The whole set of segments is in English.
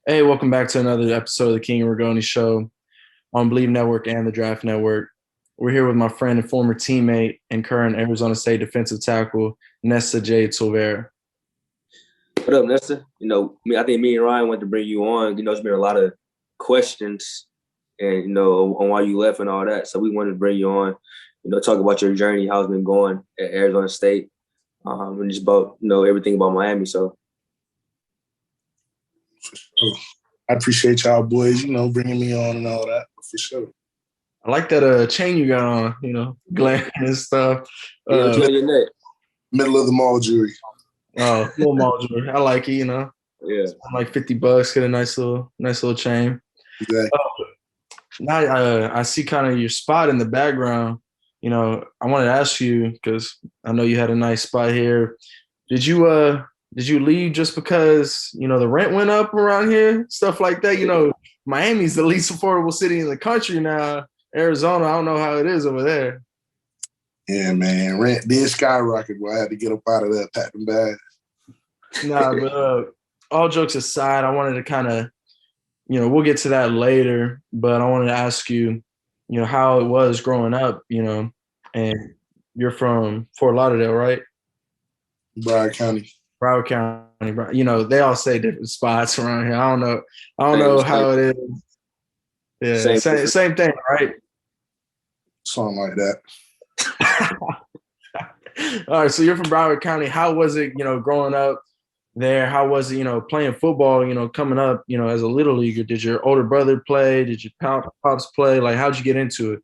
Hey, welcome back to another episode of the King and Ragone Show on Believe Network and the Draft Network. We're here with my friend and former teammate and current Arizona State defensive tackle, Nesta Jade Silvera. What up, Nesta? I think me and Ryan wanted to bring you on. It's been a lot of questions and, on why you left and all that. So we wanted to bring you on, talk about your journey, how it's been going at Arizona State, and just about, everything about Miami. So. For sure. I appreciate y'all boys, bringing me on and all that, for sure. I like that chain you got on, glam and stuff. What's on your neck? Middle of the mall jewelry. Oh, full mall jewelry. I like it, Yeah. It's like $50, get a nice little chain. Exactly. Now I see kind of your spot in the background. I wanted to ask you, because I know you had a nice spot here. Did you leave just because, the rent went up around here? Stuff like that. Miami's the least affordable city in the country now. Arizona, I don't know how it is over there. Yeah, man. Rent did skyrocket, boy. I had to get up out of that, pack them bags. Nah, but all jokes aside, I wanted to kind of, we'll get to that later, but I wanted to ask you, how it was growing up, and you're from Fort Lauderdale, right? Broward County. Broward County, they all say different spots around here. I don't know how it is. Yeah, same thing, right? Something like that. All right, so you're from Broward County. How was it, growing up there? How was it, playing football, coming up, as a little leaguer? Did your older brother play? Did your pops play? Like, how'd you get into it?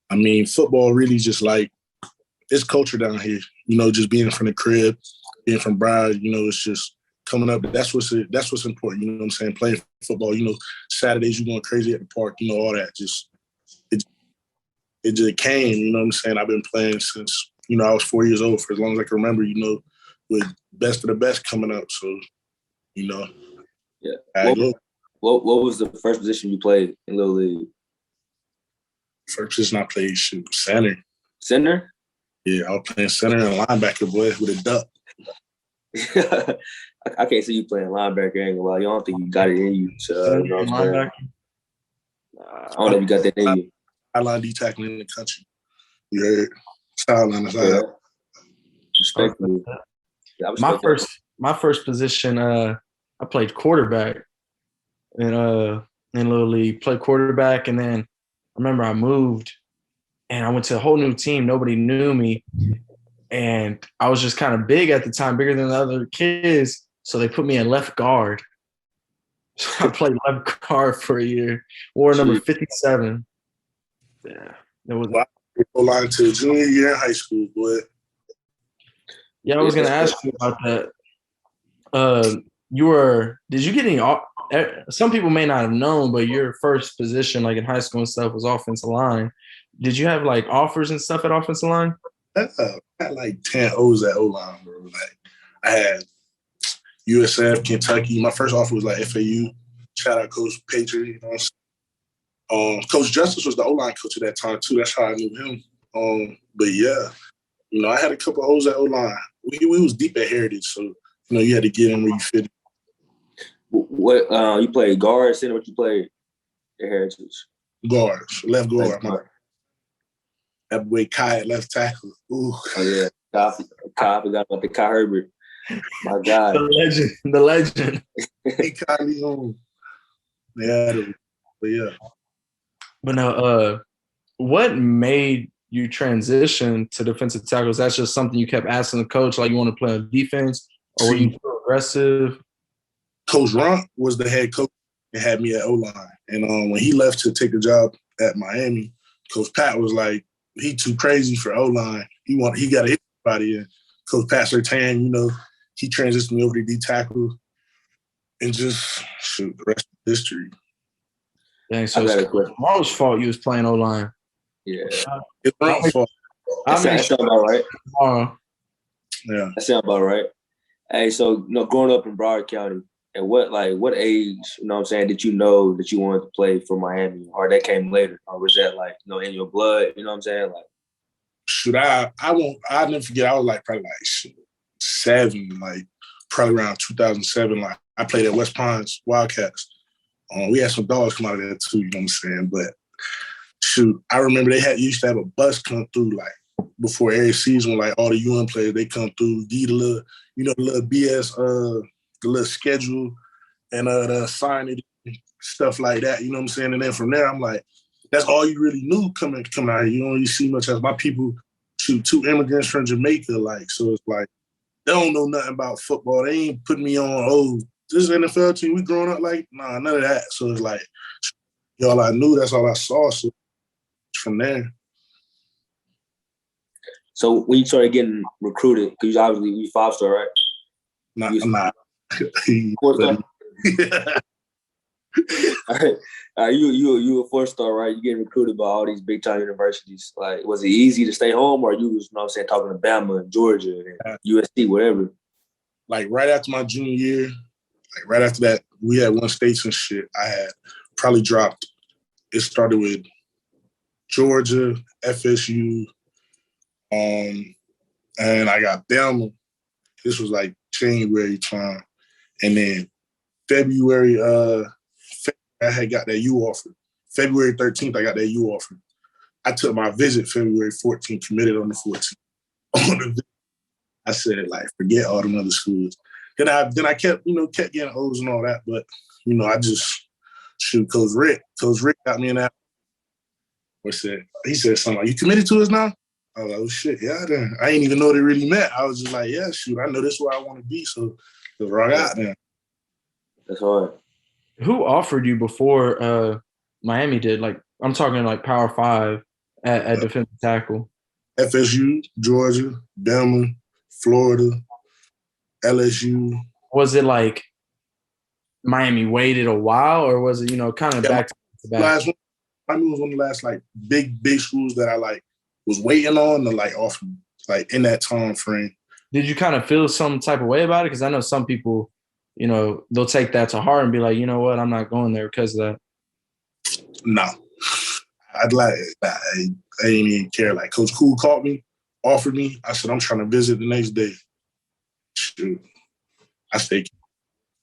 I mean, football really just it's culture down here, just being from the crib. Being from Broward, it's just coming up. That's what's important. You know what I'm saying? Playing football. Saturdays you going crazy at the park. All that. It just came. You know what I'm saying? I've been playing since I was 4 years old, for as long as I can remember. With best of the best coming up. So, Yeah. What was the first position you played in Little League? First position I played, center. Center? Yeah, I was playing center and linebacker, boy, with a duck. I can't see you playing linebacker. I ain't gonna lie. You don't think you got it in you. So, I don't know if you got that in you. Sideline D tackling in the country. You heard? Sideline aside. Respectfully. My first position, I played quarterback in Little League. Played quarterback, and then I remember I moved, and I went to a whole new team. Nobody knew me. And I was just kind of big at the time, bigger than the other kids. So they put me in left guard. So I played left guard for a year. Wore number 57. Yeah. It was line to junior year in high school, boy. Yeah, I was gonna ask you about that. Did you get any some people may not have known, but your first position, like in high school and stuff, was offensive line. Did you have like offers and stuff at offensive line? I had like 10 O's at O-line, bro. Like, I had USF, Kentucky. My first offer was like FAU. Shout out Coach Patriot. Coach Justice was the O-line coach at that time, too. That's how I knew him. But, yeah, I had a couple O's at O-line. We was deep at Heritage, so, you had to get in where you fit. What you played guard, center? What you played at Heritage? Guards, left guard. That boy Kai at left tackle. Ooh. Oh, yeah. Kai, I forgot about the Kai Herbert. My God. The legend. Hey, Kai Leon. Yeah, but yeah. But now, what made you transition to defensive tackles? That's just something you kept asking the coach, like you want to play on defense, or were you too aggressive? Coach Runt was the head coach and had me at O-line. And when he left to take a job at Miami, Coach Pat was like, he too crazy for O-line. He got to hit somebody. And Coach Pat Surtain, he transitioned me over to D tackle, and just the rest of history. Dang, so it's Tomorrow's fault you was playing O-line. Yeah, it's Runt's fault. That sounds about right. Tomorrow. Yeah, that sounds about right. Hey, so growing up in Broward County, at what age, what I'm saying, did you know that you wanted to play for Miami, or that came later, or was that in your blood? You know what I'm saying? I'll never forget. I was probably 7, probably around 2007. I played at West Pines Wildcats. We had some dogs come out of there too, you know what I'm saying? But shoot, I remember they used to have a bus come through like before every season, like all the UN players, they come through, give the little, the little BS, the little schedule and the sign stuff like that, you know what I'm saying? And then from there, I'm like, that's all you really knew coming out here. You don't really see much as my people, shoot, 2 immigrants from Jamaica, like, so it's like, they don't know nothing about football. They ain't putting me on, this NFL team, we growing up like, nah, none of that. So it's like, all I knew, that's all I saw. So from there. So when you started getting recruited, because obviously you 5-star, right? I'm not. 4-star? You a 4-star, right? You getting recruited by all these big time universities. Like, was it easy to stay home, or you was, talking to Bama and Georgia and USC, whatever? Like right after my junior year, like right after that, we had won states and shit. I had probably dropped. It started with Georgia, FSU, and I got Bama. This was like January time, and then February. I had got that U offer. February 13th, I got that U offer. I took my visit February 14th, committed on the 14th. I said, like, forget all them other schools. Then I kept getting O's and all that, but I just shoot Coach Rick. Coach Rick got me in that. He said something like, "You committed to us now?" I was like, "Oh shit, yeah." Then I didn't even know what it really meant. I was just like, "Yeah, shoot, I know this is where I want to be." So that's where I got there. That's hard. Who offered you before Miami did? Like, I'm talking like Power 5 at defensive tackle. FSU, Georgia, Bama, Florida, LSU. Was it like Miami waited a while, or was it, kind of back to back? Last one, Miami was one of the last like big schools that I like was waiting on to like offer like in that time frame. Did you kind of feel some type of way about it? Because I know some people, they'll take that to heart and be like, you know what, I'm not going there because of that. No. I didn't even care. Like Coach Cool called me, offered me. I said, I'm trying to visit the next day. Shoot. I stayed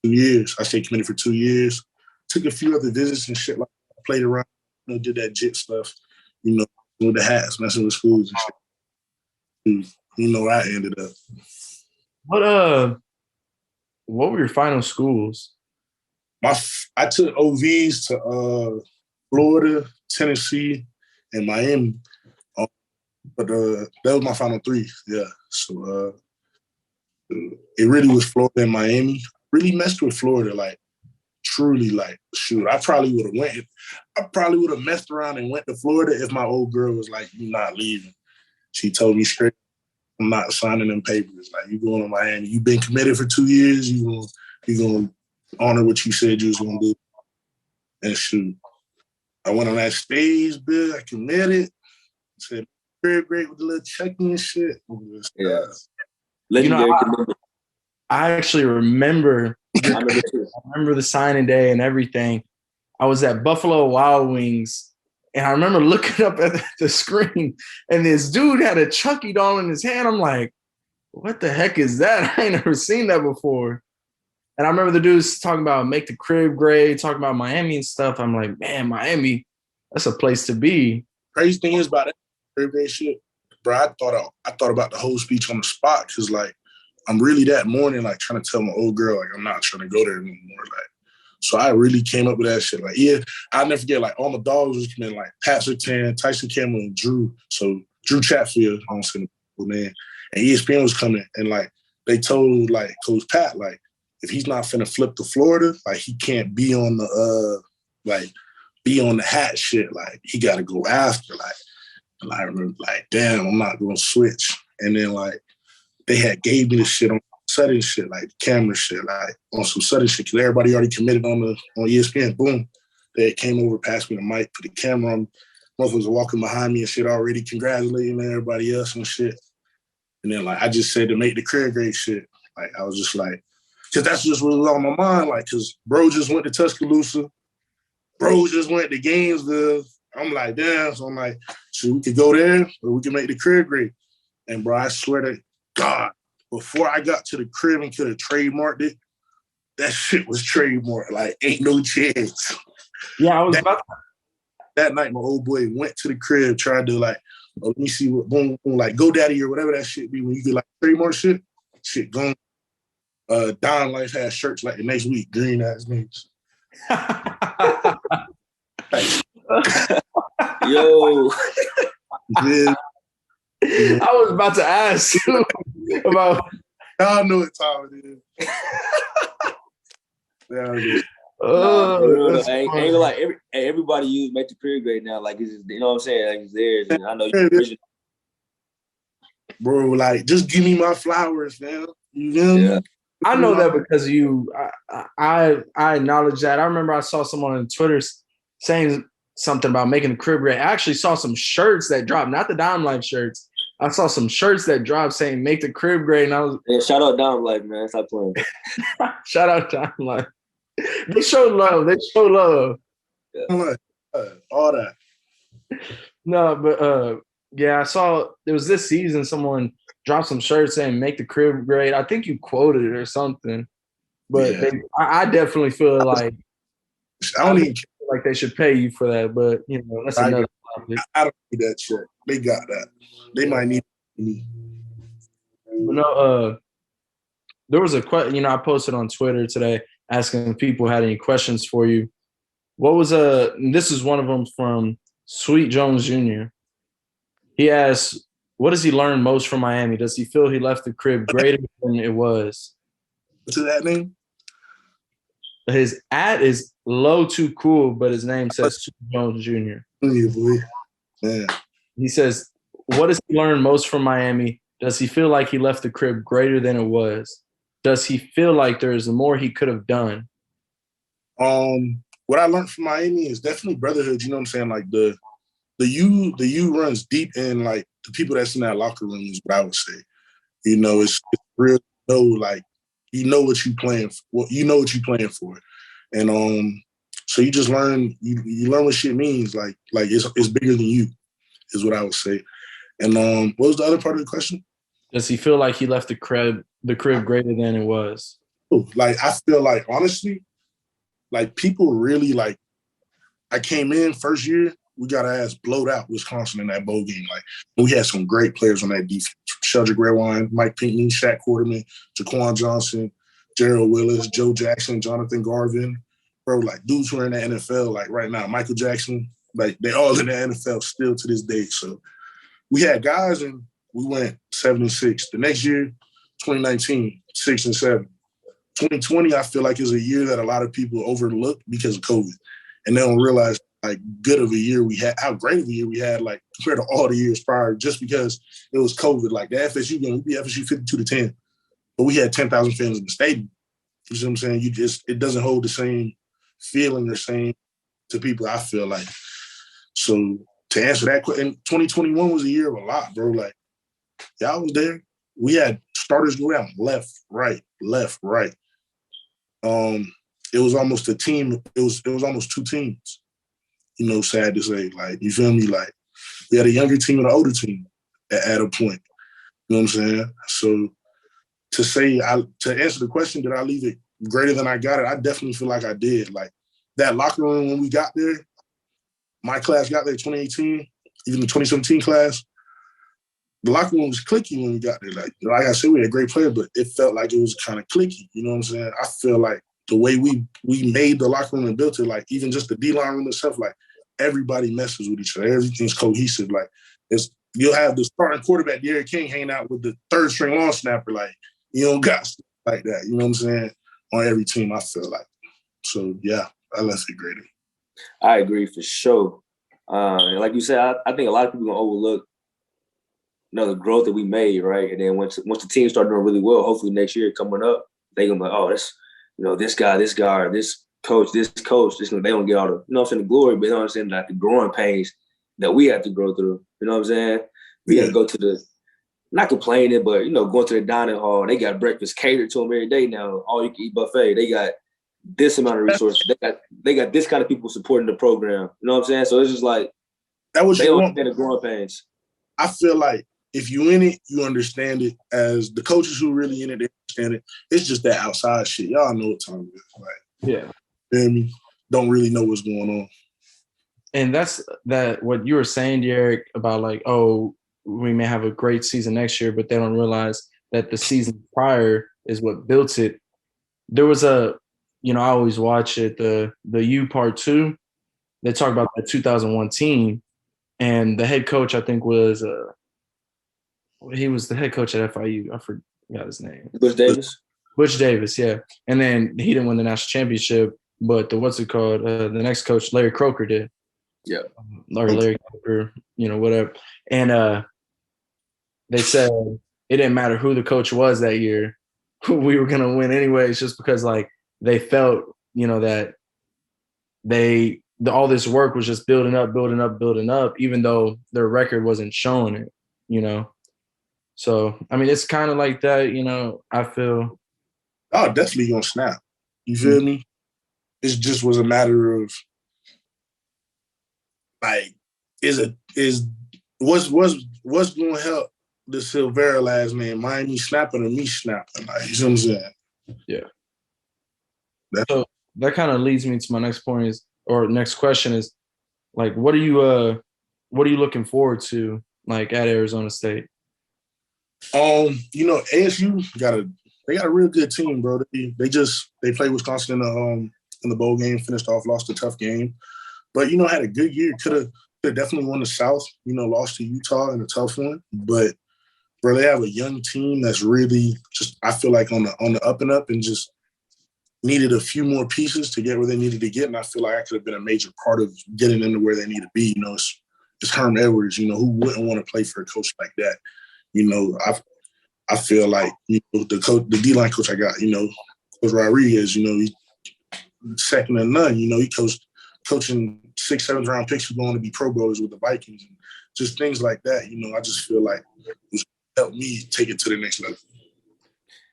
2 years. I stayed committed for 2 years. Took a few other visits and shit like that. Played around, did that JIT stuff, with the hats, messing with schools and shit. I ended up. What were your final schools? I took OVs to Florida, Tennessee, and Miami. But that was my final 3. Yeah. So it really was Florida and Miami. Really messed with Florida, like truly, like shoot. I probably would have messed around and went to Florida if my old girl was like, "You're not leaving." She told me straight, "I'm not signing them papers. Like, you going to Miami. You've been committed for 2 years. You gonna honor what you said you was gonna do." And shoot, I went on that stage, bill. I committed. Said, "Very great with the little checking and shit." Yeah. I actually remember. I remember the signing day and everything. I was at Buffalo Wild Wings, and I remember looking up at the screen, and this dude had a Chucky doll in his hand. I'm like, what the heck is that? I ain't never seen that before. And I remember the dudes talking about make the crib great, talking about Miami and stuff. I'm like, man, Miami, that's a place to be. Crazy thing is about that crib great shit, bro. I thought about the whole speech on the spot because, like, I'm really that morning, like, trying to tell my old girl, like, I'm not trying to go there anymore. Like, so I really came up with that shit. Like, yeah, I'll never forget, like, all my dogs was coming, like, Pat Sertan, Tyson Campbell, and Drew. So Drew Chatfield, I'm saying, man, and ESPN was coming, and, like, they told, like, Coach Pat, like, if he's not finna flip to Florida, like, he can't be on the, be on the hat shit. Like, he got to go after, like, and I remember, like, damn, I'm not going to switch. And then, like, they had gave me the shit on sudden shit, like camera shit, like on some sudden shit, because everybody already committed on ESPN. Boom. They came over, passed me the mic, put the camera on. Motherfuckers were walking behind me and shit already, congratulating everybody else and shit. And then, like, I just said to make the career great shit. Like, I was just like, because that's just what was on my mind. Like, because bro just went to Tuscaloosa. Bro just went to Gainesville. I'm like, damn. So I'm like, so we could go there or we can make the career great. And bro, I swear to God, before I got to the crib and could have trademarked it, that shit was trademark. Like, ain't no chance. Yeah, I was about to. That night, my old boy went to the crib, tried to like, oh, let me see what boom, boom, like GoDaddy or whatever that shit be when you get like trademark shit. Shit gone. Don Life has shirts like the next week, green ass niggas. Yo. Yeah. I was about to ask you about. Y'all know what time it is. Yeah, it is. I ain't gonna lie. Everybody use make the career grade now. Like it's just, you know what I'm saying? Like it's theirs. And I know you original. Bro, like just give me my flowers, man. You know? Yeah. I know that because you. I acknowledge that. I remember I saw someone on Twitter saying something about making the crib grade. I actually saw some shirts that dropped, not the Dime Life shirts. I saw some shirts that dropped saying "Make the crib grade," and I was shout out Dime Life, man. Stop playing. Shout out Dime Life. They show love. They show love. Yeah. All that. No, but yeah, I saw there was this season someone dropped some shirts saying "Make the crib grade." I think you quoted it or something. But yeah. I definitely feel like I don't even feel like they should pay you for that. But you know, that's another topic. I don't need that shit. They got that. They might need me. But no, there was a question. You know, I posted on Twitter today asking if people had any questions for you. What was this is one of them from Sweet Jones Jr. He asked, what does he learn most from Miami? Does he feel he left the crib greater than it was? What's that name? His ad is low too cool, but his name says Sweet Jones Jr. Yeah, boy. Yeah. He says, what does he learn most from Miami? Does he feel like he left the crib greater than it was? Does he feel like there is more he could have done? What I learned from Miami is definitely brotherhood. You know what I'm saying? Like the U runs deep in like the people that's in that locker room is what I would say. You know, it's real. Like you know what you playing for. You know what you playing for, and so you just learn. You learn what shit means. Like it's bigger than you, is what I would say. And what was the other part of the question? Does he feel like he left the crib greater than it was? Like I feel like honestly, like people really like. I came in first year, we got our ass blowed out Wisconsin in that bowl game. Like we had some great players on that defense: Sheldrick Redwine, Mike Pinckney, Shaq Quarterman, Jaquan Johnson, Gerald Willis, Joe Jackson, Jonathan Garvin. Bro, like dudes who are in the NFL, like right now, Michael Jackson, like they all in the NFL still to this day. So we had guys and we went 7-6. The next year, 2019, 6-7. 2020, I feel like is a year that a lot of people overlook because of COVID. And they don't realize like good of a year we had, how great of a year we had, like compared to all the years prior, just because it was COVID. Like the FSU game, we beat FSU 52-10, but we had 10,000 fans in the stadium. You see what I'm saying? It doesn't hold the same feeling or same to people, I feel like. So to answer that question, 2021 was a year of a lot, bro. Like y'all was there. We had starters go down left, right. It was almost a team. It was almost two teams. You know, sad to say. Like, you feel me? Like, we had a younger team and an older team at a point. You know what I'm saying? So to answer the question, did I leave it greater than I got it? I definitely feel like I did. Like that locker room when we got there, my class got there 2018, even the 2017 class. The locker room was cliquey when we got there. Like I said, we had great players, but it felt like it was kind of cliquey. You know what I'm saying? I feel like the way we made the locker room and built it, like even just the D-line room itself, like everybody messes with each other. Everything's cohesive. Like you'll have the starting quarterback, Derrick King, hanging out with the third string long snapper. Like you don't got stuff like that. You know what I'm saying? On every team, I feel like. So yeah, I left it greater. I agree for sure. Like you said, I think a lot of people gonna overlook, the growth that we made, right? And then once the team start doing really well, hopefully next year coming up, they gonna be like, oh, that's this guy, or this coach, they don't get all the, the glory, but I'm saying, like the growing pains that we have to go through. You know what I'm saying? We got to go to the, not complaining, but going to the dining hall. They got breakfast catered to them every day now. All you can eat buffet. They got this amount of resources. They got this kind of people supporting the program. You know what I'm saying? So it's just like that was they don't understand the growing pains. I feel like if you in it, you understand it. As the coaches who really in it, they understand it. It's just that outside shit. Y'all know what time it is. Like, Yeah. feel me? Don't really know what's going on. And that's that what you were saying, Derek, about like, oh, we may have a great season next year, but they don't realize that the season prior is what built it. There was I always watch it, the U Part 2. They talk about the 2001 team, and the head coach, I think, was he was the head coach at FIU. I forgot his name. Butch Davis. Butch Davis, yeah. And then he didn't win the national championship, but the next coach, Larry Croker, did. Yeah. Or Larry Croker, whatever. And they said it didn't matter who the coach was that year. We were going to win anyways, just because, like, they felt, that all this work was just building up, even though their record wasn't showing it, So, I mean, it's kind of like that, I feel. Oh, definitely gonna snap. You feel me? It just was a matter of like, what's going to help the Silvera last name, Miami snapping or me snapping? Like, you see what I'm saying? Yeah. So that kind of leads me to my next point next question is, like, what are you looking forward to, like, at Arizona State? ASU got a real good team, bro. They played Wisconsin in the bowl game, finished off, lost a tough game, but had a good year. Could have definitely won the South. Lost to Utah in a tough one, but bro, they have a young team that's really just, I feel like, on the up and up, and just needed a few more pieces to get where they needed to get. And I feel like I could have been a major part of getting them to where they need to be. It's Herm Edwards. Who wouldn't want to play for a coach like that? I feel like the D-line coach I got, Coach Rodriguez, he's second to none. He coaching 6th, 7th round picks who going to be Pro Bowlers with the Vikings, and just things like that. I just feel like it's helped me take it to the next level.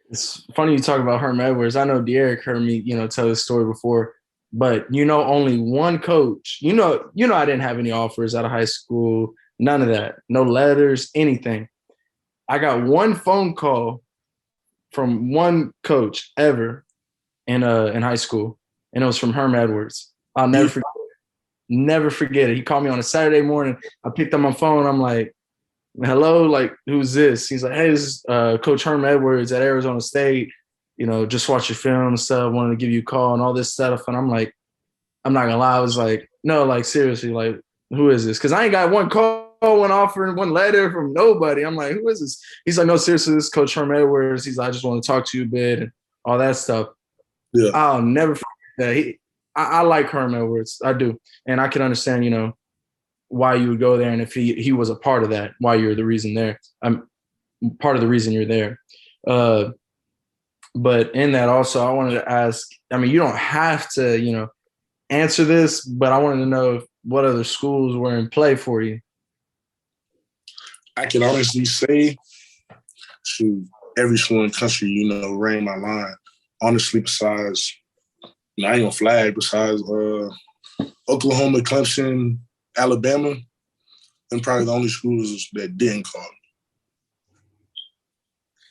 It's funny you talk about Herm Edwards. I know Derek heard me, tell this story before, but only one coach. I didn't have any offers out of high school, none of that, no letters, anything. I got one phone call from one coach ever in high school, and it was from Herm Edwards. I'll never forget it. He called me on a Saturday morning. I picked up my phone. I'm like, hello, like, who's this? He's like, hey, this is Coach Herm Edwards at Arizona State. Just watch your film and stuff. Wanted to give you a call and all this stuff. And I'm like, I'm not gonna lie. I was like, no, like, seriously, like, who is this? Because I ain't got one call, one offer, and one letter from nobody. I'm like, who is this? He's like, no, seriously, this is Coach Herm Edwards. He's like, I just want to talk to you a bit and all that stuff. Yeah. I'll never forget that. I like Herm Edwards. I do. And I can understand, why you would go there, and if he was a part of that, why you're the reason there. I'm part of the reason you're there. But in that also, I wanted to ask, I mean, you don't have to, answer this, but I wanted to know what other schools were in play for you. I can honestly say, every school in the country, ran my line. Honestly, besides, I ain't gonna flag, besides Oklahoma, Clemson, Alabama, and probably the only schools that didn't call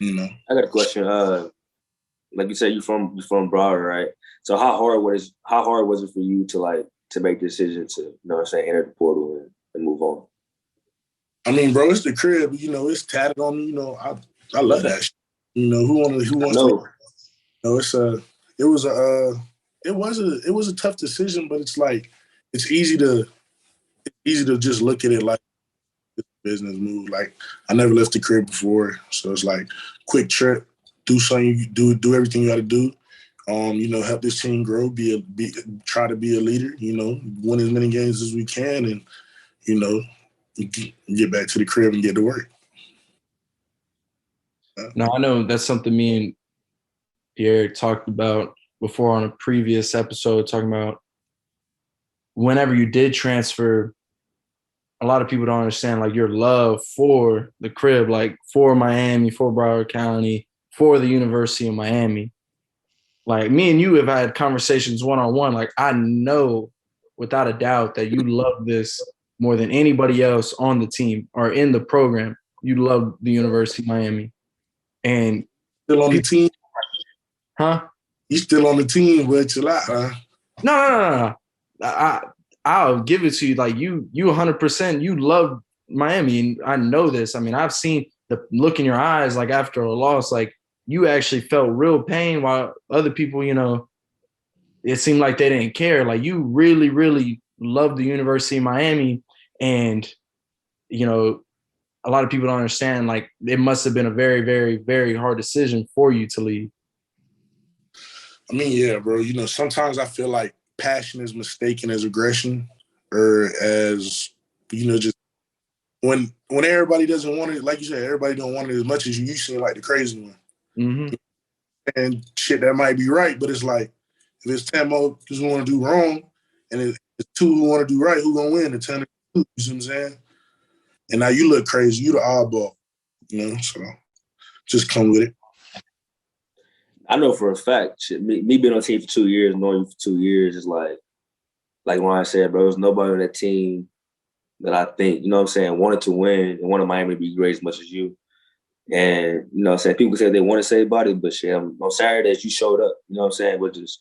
me. I got a question. Like you said, you're from Broward, right? So how hard was it for you to make the decision to, enter the portal and move on? I mean, bro, it's the crib. It's tatted on me. I love that shit. Who wants to? It was a tough decision, but it's like it's easy to just look at it like a business move. Like, I never left the crib before, so it's like quick trip, do something you do everything you got to do. Help this team grow, try to be a leader. Win as many games as we can, and get back to the crib and get to work. Now, I know that's something me and Eric talked about before on a previous episode, talking about whenever you did transfer, a lot of people don't understand, like, your love for the crib, like, for Miami, for Broward County, for the University of Miami. Like, me and you have had conversations one-on-one. Like, I know without a doubt that you love this more than anybody else on the team or in the program. You love the University of Miami. And Still on the team? Huh? You still on the team, but chill out, huh? No. I'll give it to you. Like you 100%. You love Miami, and I know this. I mean, I've seen the look in your eyes, like after a loss, like you actually felt real pain, while other people, it seemed like they didn't care. Like you really, really love the University of Miami, and a lot of people don't understand. Like it must have been a very, very, very hard decision for you to leave. I mean, yeah, bro. Sometimes I feel like passion is mistaken as aggression, or as just when everybody doesn't want it. Like you said, everybody don't want it as much as you. You seem like the crazy one, Mm-hmm. and shit that might be right, but it's like if it's 10 more who want to do wrong, and it's 2 who want to do right, who gonna win? The 10 you see what I'm saying? And now you look crazy. You the oddball, so just come with it. I know for a fact, me being on the team for 2 years, knowing you for 2 years, is like Ryan said, bro, there's nobody on that team that I think, wanted to win and wanted Miami to be great as much as you. And, people say they want to say about it, but shit, on Saturdays, you showed up, which is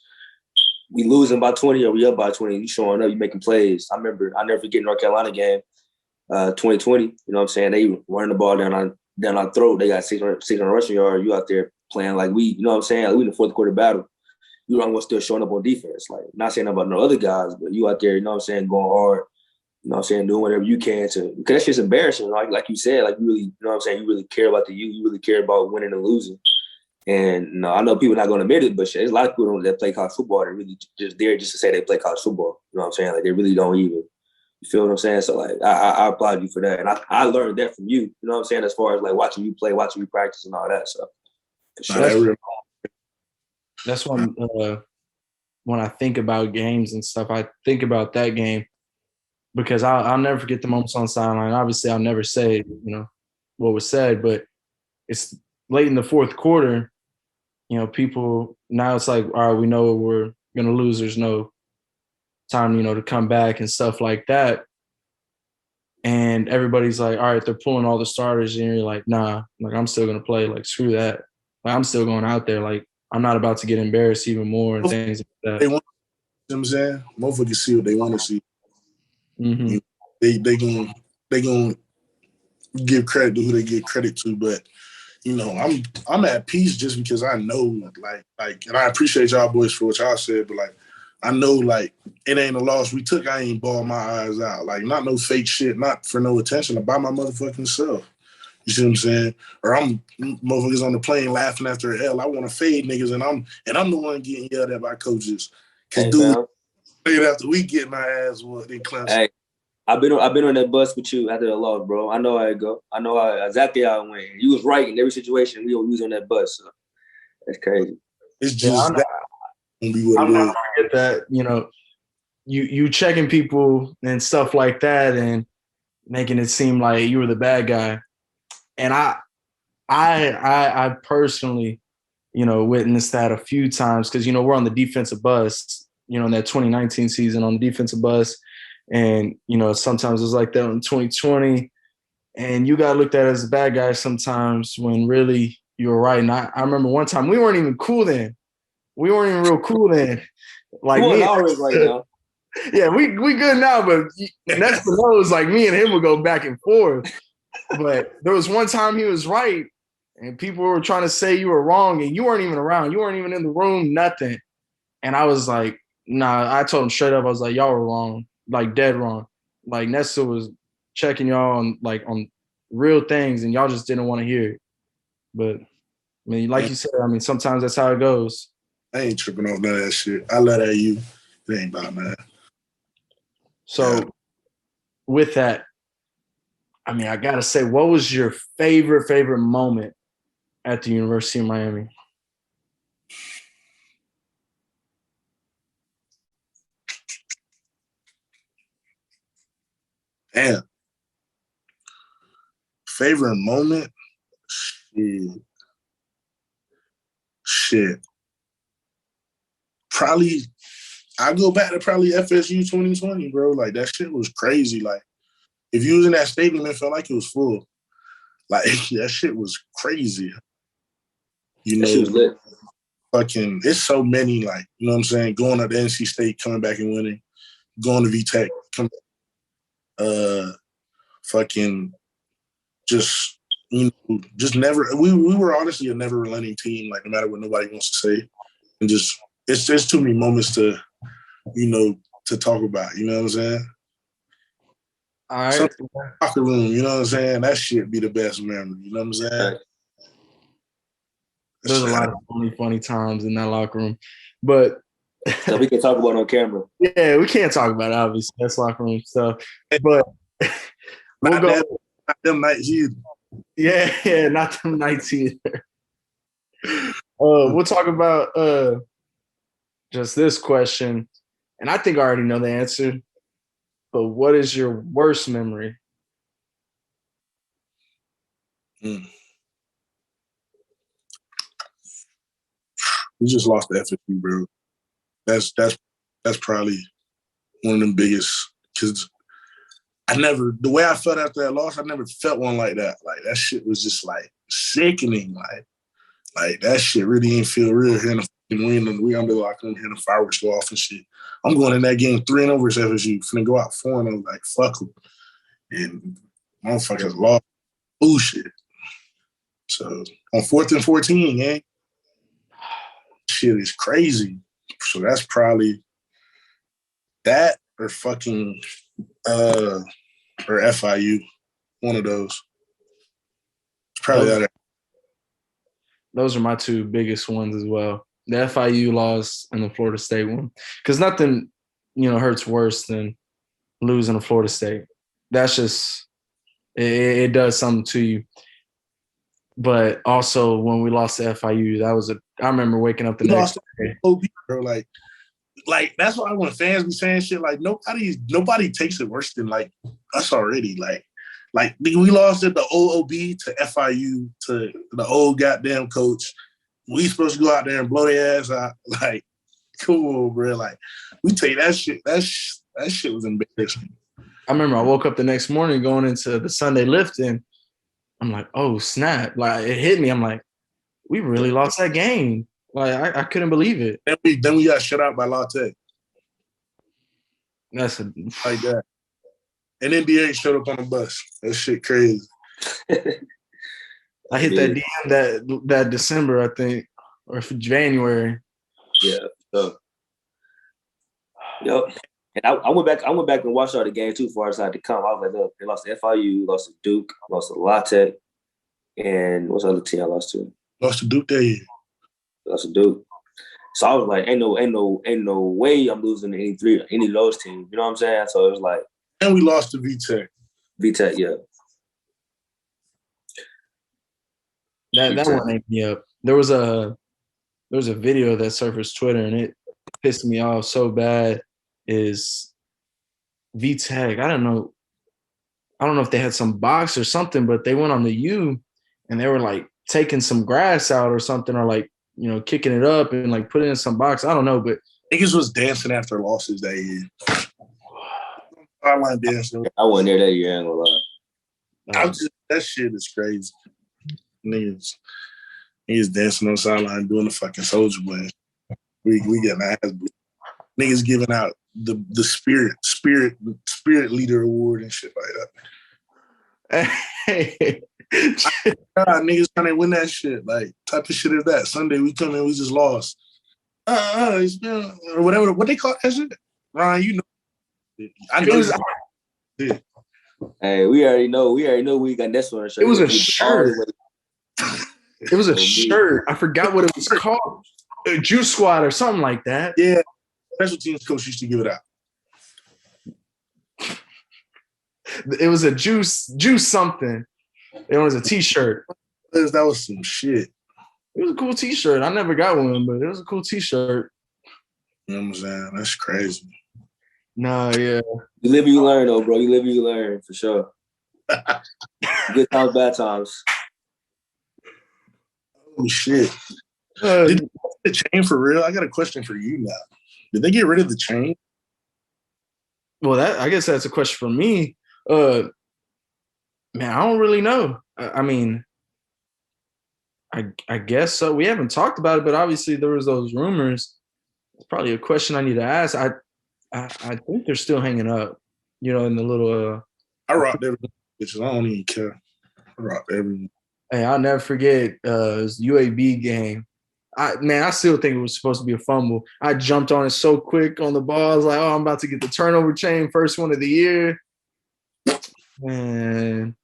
we losing by 20 or we up by 20, you showing up, you making plays. I'll never forget North Carolina game, 2020, they running the ball down our throat. They got 600 rushing yards. You out there playing like we, like we in the fourth quarter battle. You don't want still showing up on defense. Like, not saying about no other guys, but you out there, going hard, doing whatever you can because that shit's embarrassing. Like you said, like you really, you really care about the youth. You really care about winning and losing. And I know people not going to admit it, but shit, there's a lot of people that play college football that really just there just to say they play college football. Like they really don't even. You feel what I'm saying? So like I applaud you for that, and I learned that from you. As far as like watching you play, watching you practice, and all that. So for sure. That's when I think about games and stuff, I think about that game because I'll never forget the moments on the sideline. Obviously, I'll never say what was said, but it's late in the fourth quarter. People now it's like, all right, we know we're gonna lose. There's no time, to come back and stuff like that. And everybody's like, all right, they're pulling all the starters, and you're like, nah, like I'm still gonna play. Like screw that. Like I'm still going out there. Like I'm not about to get embarrassed even more and things like that. They want, you know what I'm saying? Motherfuckers see what they want to see. Mm-hmm. They gonna give credit to who they give credit to, but I'm at peace just because I know like, and I appreciate y'all boys for what y'all said, but like I know like it ain't a loss we took. I ain't bawling my eyes out. Like not no fake shit, not for no attention, about my motherfucking self. You see what I'm saying? Or I'm motherfuckers on the plane laughing after an L. I want to fade niggas, and I'm the one getting yelled at by coaches. Cause dude, after we get my ass whooped in Clemson. Hey, I've been on that bus with you after the loss, bro. I know how it go. I know exactly how it went. You was right in every situation. We was on that bus. So that's crazy. It's just that. I'll never forget that. You checking people and stuff like that, and making it seem like you were the bad guy. And I personally, witnessed that a few times because, we're on the defensive bus, in that 2019 season on the defensive bus. And, sometimes it's like that in 2020. And you got looked at as a bad guy sometimes when really you were right. And I remember one time we weren't even cool then. We weren't even real cool then. Like me. Right now. Yeah, we good now, but Nesta knows like me and him would go back and forth. But there was one time he was right, and people were trying to say you were wrong, and you weren't even around. You weren't even in the room, nothing. And I was like, nah, I told him straight up, I was like, y'all were wrong, like dead wrong. Like Nesta was checking y'all on real things, and y'all just didn't want to hear it. But I mean, like you said, I mean, sometimes that's how it goes. I ain't tripping off none of that shit. I love that you. It ain't about that. So with that, I mean, I gotta say, what was your favorite moment at the University of Miami? Damn. Favorite moment? Shit. Probably, I go back to probably FSU 2020, bro. Like, that shit was crazy. Like, if you was in that stadium, it felt like it was full. Like, that shit was crazy. You That shit was know, lit. fucking, it's so many, like, you know what I'm saying? Going to the NC State, coming back and winning. Going to VTech, fucking just, you know, just never, we were honestly a never relenting team, like no matter what nobody wants to say. And just, it's just too many moments to, you know, to talk about, you know what I'm saying? All right. Some locker room, you know what I'm saying? That shit be the best memory, you know what I'm saying? Right. There's a lot of funny times in that locker room. But So we can talk about it on camera. yeah, we can't talk about it, obviously. That's locker room stuff. But we'll go. Not them nights either. Yeah, not them nights either. We'll talk about just this question. And I think I already know the answer. But what is your worst memory? We just lost the FSU, bro. That's probably one of them biggest, because the way I felt after that loss, I never felt one like that. Like that shit was just like sickening. Like that shit really ain't feel real. Hearing we under the locker room, hearing the fireworks go off and shit. I'm going in that game 3-0 versus FSU, finna go out 4-0, like fuck them. And motherfuckers lost. Bullshit. So on 4th and 14, eh? Shit is crazy. So that's probably that or fucking or FIU. One of those. It's probably that. Those are my two biggest ones as well. The FIU loss and the Florida State one. Because nothing, you know, hurts worse than losing to Florida State. That's just it does something to you. But also when we lost to FIU, I remember waking up the next day. Bro, like that's why when fans be saying shit, like nobody takes it worse than like us already. Like we lost at the OOB to FIU to the old goddamn coach. We supposed to go out there and blow their ass out. Like, cool, bro. Like we take that shit. That shit was embarrassing. I remember I woke up the next morning going into the Sunday lifting. I'm like, oh snap! Like it hit me. I'm like, we really lost that game. Like I couldn't believe it. Then we got shut out by La Tech. That's like that. And then DA showed up on the bus. That shit crazy. I hit that DM that December, I think, or January. Yeah. So, yep. And I went back and watched all the game too far as I had to come. I was like, look, they lost to FIU, lost to Duke, lost to La Tech, and what's the other team I lost to? Lost to Duke that year. Lost to Duke. So I was like, ain't no way I'm losing to any of those teams. You know what I'm saying? So it was like. And we lost to VTech. VTech, yeah. That one ate me up. There was a video that surfaced Twitter and it pissed me off so bad. Is VTech? I don't know if they had some box or something, but they went on the U and they were like taking some grass out or something, or like, you know, kicking it up and like putting it in some box. I don't know, but niggas was dancing after losses that year. Sideline dancing. I wasn't there that year, I ain't gonna lie. That shit is crazy. Niggas dancing on the sideline doing the fucking Soldier Boy. We getting our ass beat. Niggas giving out the spirit leader award and shit like that. Niggas trying to win that shit. Like type of shit is that. Sunday we come in, we just lost. It's been or whatever. What they call that shit? Ryan, you know. I know. Hey, we already know we got Nesta on the shirt. It was a shirt. It was a shirt. I forgot what it was called. A Juice Squad or something like that. Yeah. Special teams coach used to give it out. It was a juice something. It was a t-shirt. That was some shit. It was a cool t-shirt. I never got one, but it was a cool t-shirt. You know what I'm saying? That's crazy. Nah, yeah. You live, you learn, though, bro. You live, you learn, for sure. Good times, bad times. Oh, shit. Did they get the chain for real? I got a question for you now. Did they get rid of the chain? Well, I guess that's a question for me. Man, I don't really know. I mean, I guess so. We haven't talked about it, but obviously there was those rumors. It's probably a question I need to ask. I think they're still hanging up, in the little. I rocked everything, bitches. I don't even care. I rocked everything. Hey, I'll never forget this UAB game. I still think it was supposed to be a fumble. I jumped on it so quick on the ball. I was like, I'm about to get the turnover chain, first one of the year. Man,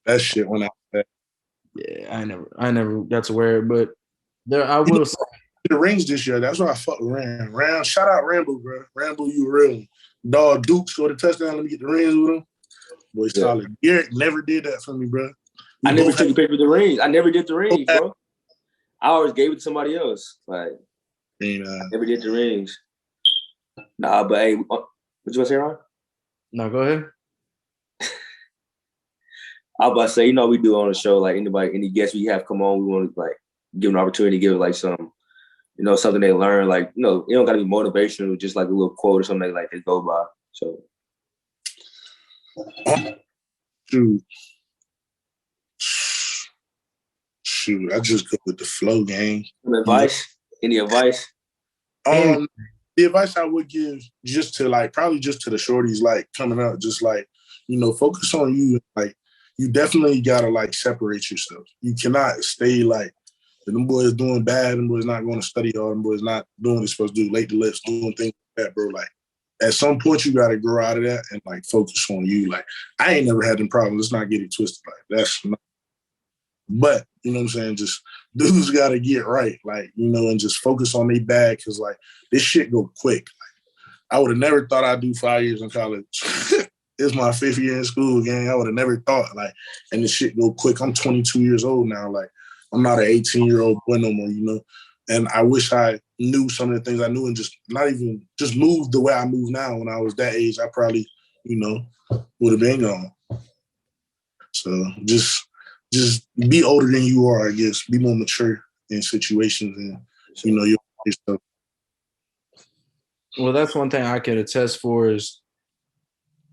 that shit went out there. Yeah, I never got to wear it, but I will say the rings this year. That's why I fuck with Ram. Shout out Rambo, bro. Rambo, you real. Dog Duke scored a touchdown. Let me get the rings with him. Boy, solid. Garrett never did that for me, bro. I never took the paper with the rings. I never did the rings, bro. I always gave it to somebody else. Like, I never did the rings. Nah, but hey, what you want to say, Ron? No, go ahead. I was about to say, we do on the show, like any guests we have come on, we want to like give an opportunity to give like some, something they learn. Like, it don't got to be motivational, just like a little quote or something they go by. So, shoot, I just go with the flow, gang. Some advice? Any advice? The advice I would give probably just to the shorties like coming up, just like, focus on you. Like, you definitely gotta like separate yourself. You cannot stay like, them boys doing bad, them boys not going to study hard, them boys not doing what they're supposed to do, late to lips, doing things like that, bro. Like, at some point you gotta grow out of that and like focus on you. Like, I ain't never had them problems. Let's not get it twisted. Like, that's not. But, you know what I'm saying? Just dudes gotta get right, like, and just focus on their bag, because like this shit go quick. Like, I would have never thought I'd do 5 years in college. It's my 5th year in school, gang. I would have never thought, like, and this shit go quick. I'm 22 years old now. Like, I'm not an 18-year-old boy no more, And I wish I knew some of the things I knew and just moved the way I move now. When I was that age, I probably, would have been gone. So just be older than you are, I guess. Be more mature in situations and, yourself. Well, that's one thing I could attest for is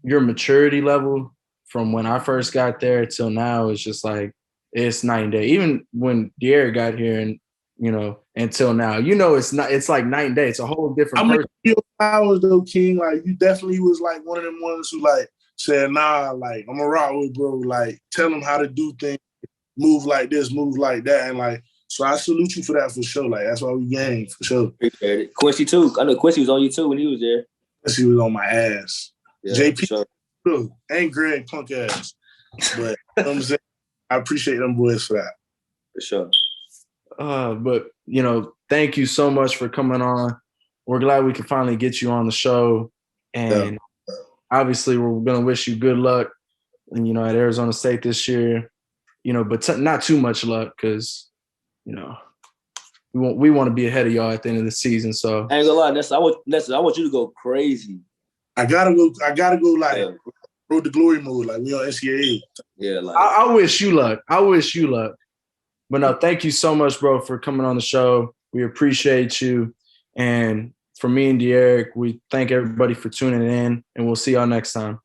your maturity level from when I first got there till now is just like, it's night and day. Even when De'Aaron got here and, until now, it's like night and day. It's a whole different person. Hours though, King, like you definitely was like one of them ones who like said, nah, like I'm a rock with bro, like tell them how to do things, move like this, move like that. And like, so I salute you for that for sure. Like, that's why we gang for sure. Appreciate it. Quincy too. I know Quincy was on you too when he was there. Quincy was on my ass. Yeah, JP sure. too. And Greg punk ass. But I'm saying, I appreciate them boys for that. For sure. But thank you so much for coming on. We're glad we could finally get you on the show. And obviously we're gonna wish you good luck and at Arizona State this year. But not too much luck because we want to be ahead of y'all at the end of the season. So I ain't gonna lie, Nesta, I want you to go crazy. I gotta go like road to glory mode, like we on NCAA. Yeah, like I wish you luck. But no, thank you so much, bro, for coming on the show. We appreciate you. And for me and De'Eric, we thank everybody for tuning in, and we'll see y'all next time.